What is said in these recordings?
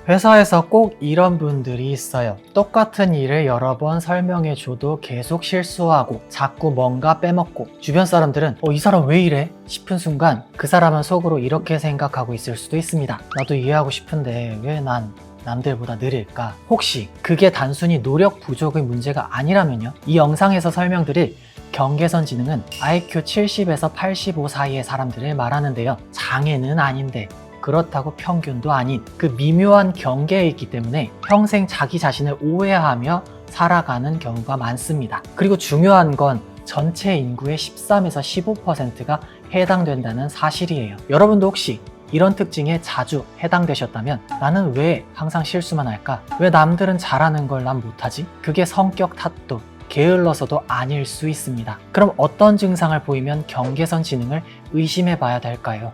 회사에서 꼭 이런 분들이 있어요. 똑같은 일을 여러 번 설명해줘도 계속 실수하고 자꾸 뭔가 빼먹고, 주변 사람들은 이 사람 왜 이래? 싶은 순간 그 사람은 속으로 이렇게 생각하고 있을 수도 있습니다. 나도 이해하고 싶은데 왜 난 남들보다 느릴까? 혹시 그게 단순히 노력 부족의 문제가 아니라면요? 이 영상에서 설명드릴 경계선 지능은 IQ 70에서 85 사이의 사람들을 말하는데요. 장애는 아닌데 그렇다고 평균도 아닌 그 미묘한 경계에 있기 때문에 평생 자기 자신을 오해하며 살아가는 경우가 많습니다. 그리고 중요한 건 전체 인구의 13에서 15%가 해당된다는 사실이에요. 여러분도 혹시 이런 특징에 자주 해당되셨다면 나는 왜 항상 실수만 할까? 왜 남들은 잘하는 걸 난 못하지? 그게 성격 탓도 게을러서도 아닐 수 있습니다. 그럼 어떤 증상을 보이면 경계선 지능을 의심해 봐야 될까요?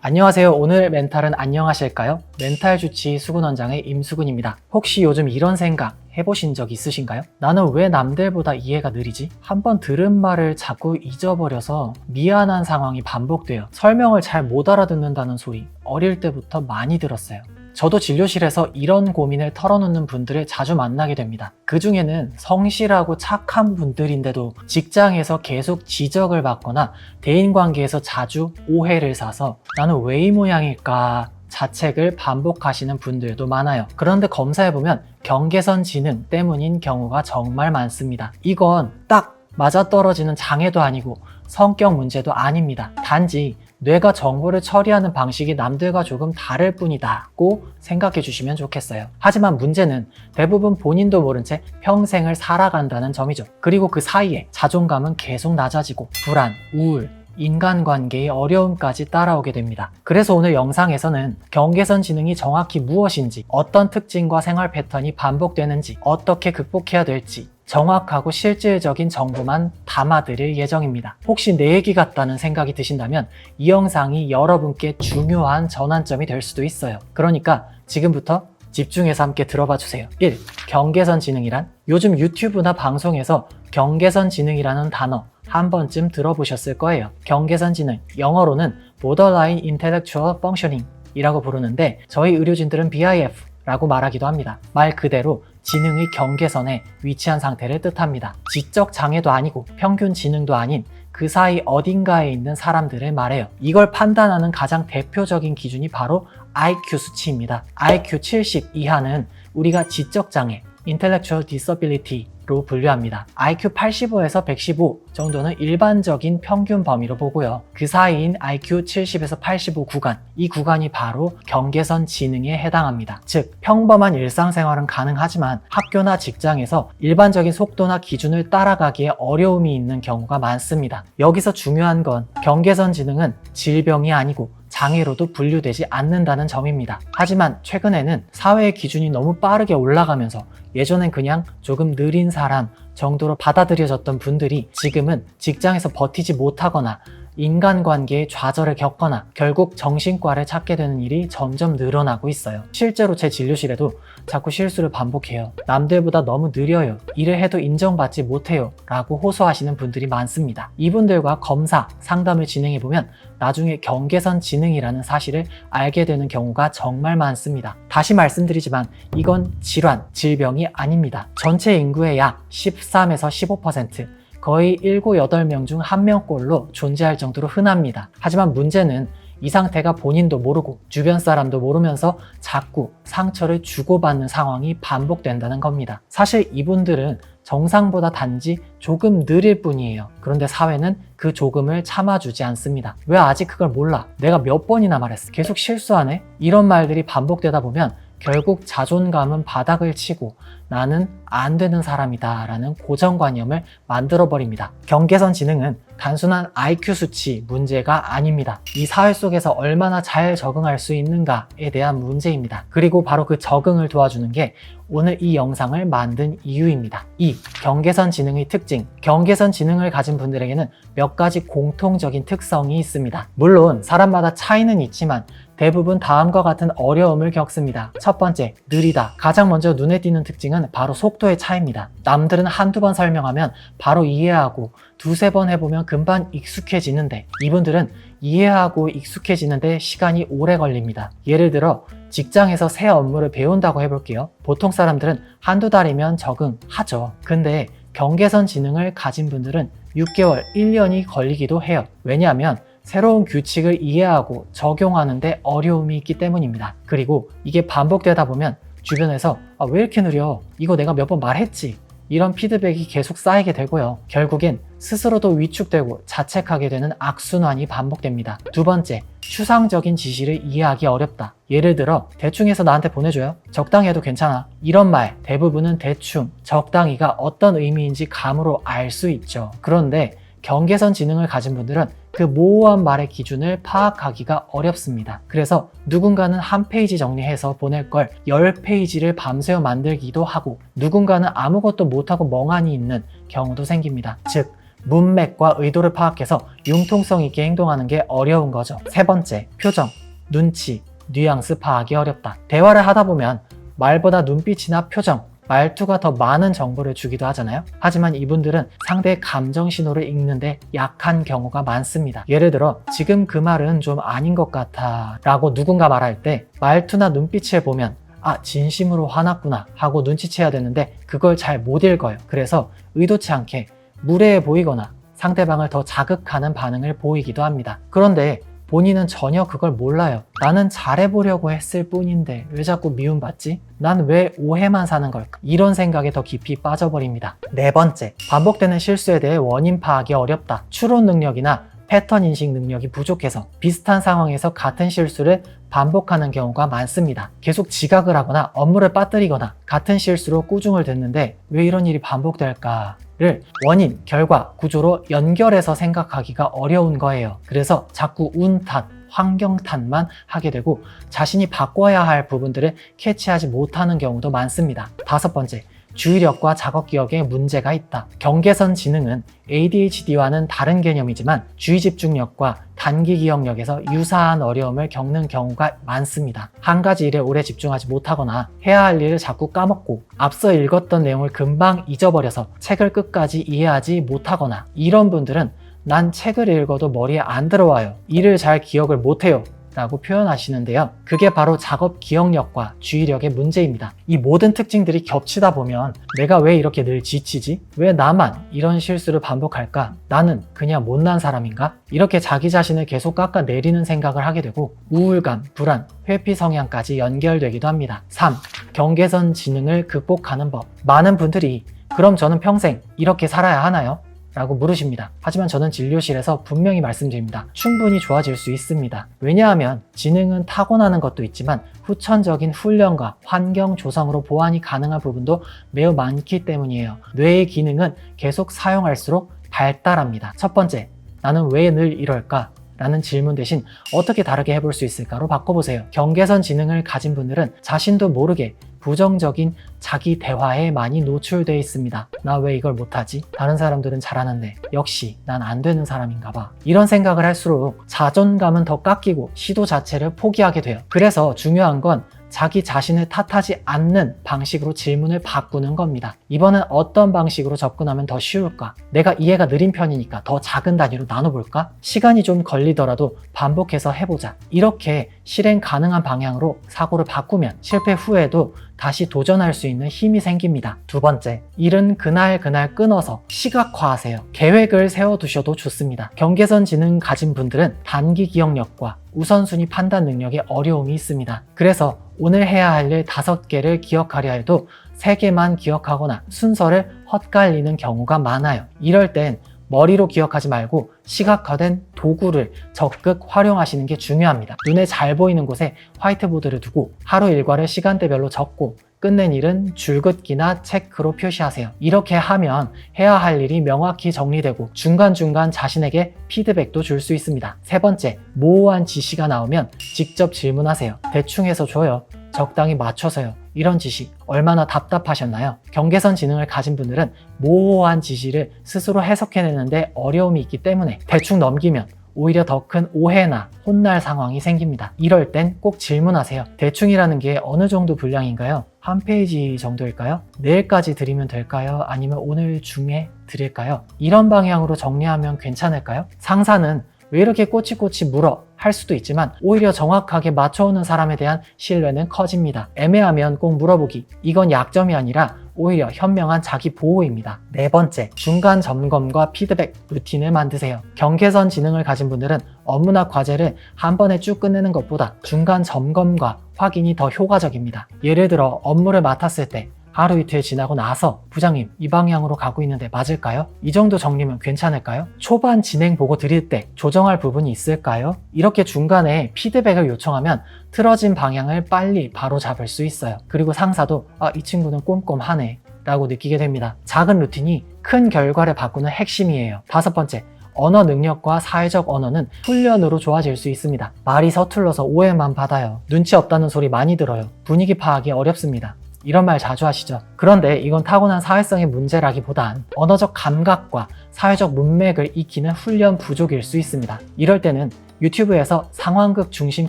안녕하세요. 오늘 멘탈은 안녕하실까요? 멘탈 주치 수근원장의 임수근입니다. 혹시 요즘 이런 생각 해보신 적 있으신가요? 나는 왜 남들보다 이해가 느리지? 한번 들은 말을 자꾸 잊어버려서 미안한 상황이 반복돼요. 설명을 잘 못 알아듣는다는 소리 어릴 때부터 많이 들었어요. 저도 진료실에서 이런 고민을 털어놓는 분들을 자주 만나게 됩니다. 그 중에는 성실하고 착한 분들인데도 직장에서 계속 지적을 받거나 대인관계에서 자주 오해를 사서 나는 왜 이 모양일까 자책을 반복하시는 분들도 많아요. 그런데 검사해보면 경계선 지능 때문인 경우가 정말 많습니다. 이건 딱 맞아떨어지는 장애도 아니고 성격 문제도 아닙니다. 단지 뇌가 정보를 처리하는 방식이 남들과 조금 다를 뿐이다고 생각해 주시면 좋겠어요. 하지만 문제는 대부분 본인도 모른 채 평생을 살아간다는 점이죠. 그리고 그 사이에 자존감은 계속 낮아지고 불안, 우울, 인간관계의 어려움까지 따라오게 됩니다. 그래서 오늘 영상에서는 경계선 지능이 정확히 무엇인지, 어떤 특징과 생활 패턴이 반복되는지, 어떻게 극복해야 될지 정확하고 실질적인 정보만 담아드릴 예정입니다. 혹시 내 얘기 같다는 생각이 드신다면 이 영상이 여러분께 중요한 전환점이 될 수도 있어요. 그러니까 지금부터 집중해서 함께 들어봐 주세요. 1. 경계선 지능이란? 요즘 유튜브나 방송에서 경계선 지능이라는 단어 한 번쯤 들어보셨을 거예요. 경계선 지능, 영어로는 Borderline Intellectual Functioning 이라고 부르는데 저희 의료진들은 BIF 라고 말하기도 합니다. 말 그대로 지능의 경계선에 위치한 상태를 뜻합니다. 지적 장애도 아니고 평균 지능도 아닌 그 사이 어딘가에 있는 사람들을 말해요. 이걸 판단하는 가장 대표적인 기준이 바로 IQ 수치입니다. IQ 70 이하는 우리가 지적 장애, Intellectual Disability로 분류합니다. IQ 85에서 115 정도는 일반적인 평균 범위로 보고요. 그 사이인 IQ 70에서 85 구간, 이 구간이 바로 경계선 지능에 해당합니다. 즉, 평범한 일상생활은 가능하지만 학교나 직장에서 일반적인 속도나 기준을 따라가기에 어려움이 있는 경우가 많습니다. 여기서 중요한 건 경계선 지능은 질병이 아니고 장애로도 분류되지 않는다는 점입니다. 하지만 최근에는 사회의 기준이 너무 빠르게 올라가면서 예전엔 그냥 조금 느린 사람 정도로 받아들여졌던 분들이 지금은 직장에서 버티지 못하거나 인간관계에 좌절을 겪거나 결국 정신과를 찾게 되는 일이 점점 늘어나고 있어요. 실제로 제 진료실에도 자꾸 실수를 반복해요. 남들보다 너무 느려요. 일을 해도 인정받지 못해요. 라고 호소하시는 분들이 많습니다. 이분들과 검사, 상담을 진행해보면 나중에 경계선 지능이라는 사실을 알게 되는 경우가 정말 많습니다. 다시 말씀드리지만 이건 질환, 질병이 아닙니다. 전체 인구의 약 13에서 15%, 거의 7, 8명 중 1명꼴로 존재할 정도로 흔합니다. 하지만 문제는 이 상태가 본인도 모르고 주변 사람도 모르면서 자꾸 상처를 주고받는 상황이 반복된다는 겁니다. 사실 이분들은 정상보다 단지 조금 느릴 뿐이에요. 그런데 사회는 그 조금을 참아주지 않습니다. 왜 아직 그걸 몰라? 내가 몇 번이나 말했어. 계속 실수하네? 이런 말들이 반복되다 보면 결국 자존감은 바닥을 치고 나는 안 되는 사람이다 라는 고정관념을 만들어버립니다. 경계선 지능은 단순한 IQ 수치 문제가 아닙니다. 이 사회 속에서 얼마나 잘 적응할 수 있는가에 대한 문제입니다. 그리고 바로 그 적응을 도와주는 게 오늘 이 영상을 만든 이유입니다. 2. 경계선 지능의 특징. 경계선 지능을 가진 분들에게는 몇 가지 공통적인 특성이 있습니다. 물론 사람마다 차이는 있지만 대부분 다음과 같은 어려움을 겪습니다. 첫 번째, 느리다. 가장 먼저 눈에 띄는 특징은 이유는 바로 속도의 차이입니다. 남들은 한두 번 설명하면 바로 이해하고 두세 번 해보면 금방 익숙해지는데 이분들은 이해하고 익숙해지는데 시간이 오래 걸립니다. 예를 들어 직장에서 새 업무를 배운다고 해볼게요. 보통 사람들은 한두 달이면 적응하죠. 근데 경계선 지능을 가진 분들은 6개월, 1년이 걸리기도 해요. 왜냐하면 새로운 규칙을 이해하고 적용하는데 어려움이 있기 때문입니다. 그리고 이게 반복되다 보면 주변에서 왜 이렇게 느려? 이거 내가 몇 번 말했지? 이런 피드백이 계속 쌓이게 되고요. 결국엔 스스로도 위축되고 자책하게 되는 악순환이 반복됩니다. 두 번째, 추상적인 지시를 이해하기 어렵다. 예를 들어 대충 해서 나한테 보내줘요. 적당히 해도 괜찮아. 이런 말 대부분은 대충, 적당히가 어떤 의미인지 감으로 알 수 있죠. 그런데 경계선 지능을 가진 분들은 그 모호한 말의 기준을 파악하기가 어렵습니다. 그래서 누군가는 한 페이지 정리해서 보낼 걸 10페이지를 밤새워 만들기도 하고 누군가는 아무것도 못하고 멍하니 있는 경우도 생깁니다. 즉, 문맥과 의도를 파악해서 융통성 있게 행동하는 게 어려운 거죠. 세 번째, 표정, 눈치, 뉘앙스 파악이 어렵다. 대화를 하다 보면 말보다 눈빛이나 표정, 말투가 더 많은 정보를 주기도 하잖아요. 하지만 이분들은 상대의 감정 신호를 읽는데 약한 경우가 많습니다. 예를 들어 지금 그 말은 좀 아닌 것 같아 라고 누군가 말할 때 말투나 눈빛을 보면 진심으로 화났구나 하고 눈치채야 되는데 그걸 잘 못 읽어요. 그래서 의도치 않게 무례해 보이거나 상대방을 더 자극하는 반응을 보이기도 합니다. 그런데 본인은 전혀 그걸 몰라요. 나는 잘해보려고 했을 뿐인데 왜 자꾸 미움받지? 난 왜 오해만 사는 걸까? 이런 생각에 더 깊이 빠져버립니다. 네 번째, 반복되는 실수에 대해 원인 파악이 어렵다. 추론 능력이나 패턴 인식 능력이 부족해서 비슷한 상황에서 같은 실수를 반복하는 경우가 많습니다. 계속 지각을 하거나 업무를 빠뜨리거나 같은 실수로 꾸중을 듣는데 왜 이런 일이 반복될까를 원인, 결과, 구조로 연결해서 생각하기가 어려운 거예요. 그래서 자꾸 운 탓, 환경 탓만 하게 되고 자신이 바꿔야 할 부분들을 캐치하지 못하는 경우도 많습니다. 다섯 번째, 주의력과 작업 기억에 문제가 있다. 경계선 지능은 ADHD와는 다른 개념이지만 주의 집중력과 단기 기억력에서 유사한 어려움을 겪는 경우가 많습니다. 한 가지 일에 오래 집중하지 못하거나 해야 할 일을 자꾸 까먹고 앞서 읽었던 내용을 금방 잊어버려서 책을 끝까지 이해하지 못하거나 이런 분들은 난 책을 읽어도 머리에 안 들어와요. 일을 잘 기억을 못해요. 라고 표현하시는데요. 그게 바로 작업 기억력과 주의력의 문제입니다. 이 모든 특징들이 겹치다 보면 내가 왜 이렇게 늘 지치지? 왜 나만 이런 실수를 반복할까? 나는 그냥 못난 사람인가? 이렇게 자기 자신을 계속 깎아내리는 생각을 하게 되고 우울감, 불안, 회피 성향까지 연결되기도 합니다. 3. 경계선 지능을 극복하는 법. 많은 분들이 그럼 저는 평생 이렇게 살아야 하나요? 라고 물으십니다. 하지만 저는 진료실에서 분명히 말씀드립니다. 충분히 좋아질 수 있습니다. 왜냐하면 지능은 타고나는 것도 있지만 후천적인 훈련과 환경 조성으로 보완이 가능한 부분도 매우 많기 때문이에요. 뇌의 기능은 계속 사용할수록 발달합니다. 첫 번째, 나는 왜 늘 이럴까? 라는 질문 대신 어떻게 다르게 해볼 수 있을까로 바꿔보세요. 경계선 지능을 가진 분들은 자신도 모르게 부정적인 자기 대화에 많이 노출되어 있습니다. 나 왜 이걸 못하지? 다른 사람들은 잘하는데 역시 난 안 되는 사람인가 봐. 이런 생각을 할수록 자존감은 더 깎이고 시도 자체를 포기하게 돼요. 그래서 중요한 건 자기 자신을 탓하지 않는 방식으로 질문을 바꾸는 겁니다. 이번엔 어떤 방식으로 접근하면 더 쉬울까? 내가 이해가 느린 편이니까 더 작은 단위로 나눠볼까? 시간이 좀 걸리더라도 반복해서 해보자. 이렇게 실행 가능한 방향으로 사고를 바꾸면 실패 후에도 다시 도전할 수 있는 힘이 생깁니다. 두 번째, 일은 그날 끊어서 시각화하세요. 계획을 세워두셔도 좋습니다. 경계선 지능 가진 분들은 단기 기억력과 우선순위 판단 능력에 어려움이 있습니다. 그래서 오늘 해야 할 일 5개를 기억하려 해도 3개만 기억하거나 순서를 헛갈리는 경우가 많아요. 이럴 땐 머리로 기억하지 말고 시각화된 도구를 적극 활용하시는 게 중요합니다. 눈에 잘 보이는 곳에 화이트보드를 두고 하루 일과를 시간대별로 적고 끝낸 일은 줄긋기나 체크로 표시하세요. 이렇게 하면 해야 할 일이 명확히 정리되고 중간중간 자신에게 피드백도 줄 수 있습니다. 세 번째, 모호한 지시가 나오면 직접 질문하세요. 대충 해서 줘요. 적당히 맞춰서요. 이런 지시 얼마나 답답하셨나요? 경계선 지능을 가진 분들은 모호한 지시를 스스로 해석해내는데 어려움이 있기 때문에 대충 넘기면 오히려 더 큰 오해나 혼날 상황이 생깁니다. 이럴 땐 꼭 질문하세요. 대충이라는 게 어느 정도 분량인가요? 한 페이지 정도일까요? 내일까지 드리면 될까요? 아니면 오늘 중에 드릴까요? 이런 방향으로 정리하면 괜찮을까요? 상사는 왜 이렇게 꼬치꼬치 물어? 할 수도 있지만 오히려 정확하게 맞춰오는 사람에 대한 신뢰는 커집니다. 애매하면 꼭 물어보기. 이건 약점이 아니라 오히려 현명한 자기 보호입니다. 네 번째, 중간 점검과 피드백 루틴을 만드세요. 경계선 지능을 가진 분들은 업무나 과제를 한 번에 쭉 끝내는 것보다 중간 점검과 확인이 더 효과적입니다. 예를 들어 업무를 맡았을 때 하루 이틀 지나고 나서 부장님 이 방향으로 가고 있는데 맞을까요? 이 정도 정리면 괜찮을까요? 초반 진행 보고 드릴 때 조정할 부분이 있을까요? 이렇게 중간에 피드백을 요청하면 틀어진 방향을 빨리 바로 잡을 수 있어요. 그리고 상사도 이 친구는 꼼꼼하네 라고 느끼게 됩니다. 작은 루틴이 큰 결과를 바꾸는 핵심이에요. 다섯 번째, 언어 능력과 사회적 언어는 훈련으로 좋아질 수 있습니다. 말이 서툴러서 오해만 받아요. 눈치 없다는 소리 많이 들어요. 분위기 파악이 어렵습니다. 이런 말 자주 하시죠. 그런데 이건 타고난 사회성의 문제라기보단 언어적 감각과 사회적 문맥을 익히는 훈련 부족일 수 있습니다. 이럴 때는 유튜브에서 상황극 중심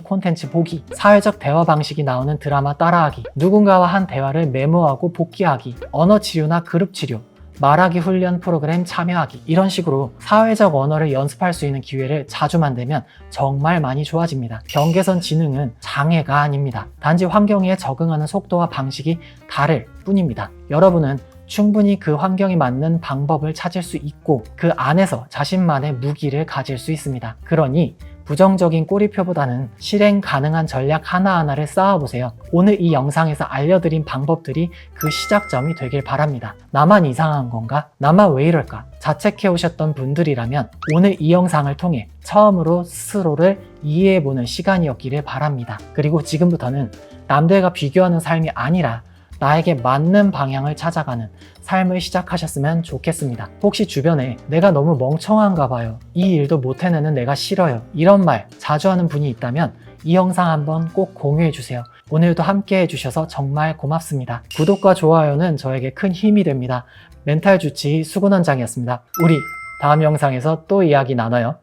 콘텐츠 보기, 사회적 대화 방식이 나오는 드라마 따라하기, 누군가와 한 대화를 메모하고 복기하기, 언어 치료나 그룹 치료, 말하기 훈련 프로그램 참여하기, 이런 식으로 사회적 언어를 연습할 수 있는 기회를 자주 만들면 정말 많이 좋아집니다. 경계선 지능은 장애가 아닙니다. 단지 환경에 적응하는 속도와 방식이 다를 뿐입니다. 여러분은 충분히 그 환경에 맞는 방법을 찾을 수 있고 그 안에서 자신만의 무기를 가질 수 있습니다. 그러니 부정적인 꼬리표보다는 실행 가능한 전략 하나하나를 쌓아보세요. 오늘 이 영상에서 알려드린 방법들이 그 시작점이 되길 바랍니다. 나만 이상한 건가? 나만 왜 이럴까? 자책해 오셨던 분들이라면 오늘 이 영상을 통해 처음으로 스스로를 이해해보는 시간이었기를 바랍니다. 그리고 지금부터는 남들과 비교하는 삶이 아니라 나에게 맞는 방향을 찾아가는 삶을 시작하셨으면 좋겠습니다. 혹시 주변에 내가 너무 멍청한가 봐요, 이 일도 못 해내는 내가 싫어요, 이런 말 자주 하는 분이 있다면 이 영상 한번 꼭 공유해 주세요. 오늘도 함께 해주셔서 정말 고맙습니다. 구독과 좋아요는 저에게 큰 힘이 됩니다. 멘탈 주치 수근원장이었습니다. 우리 다음 영상에서 또 이야기 나눠요.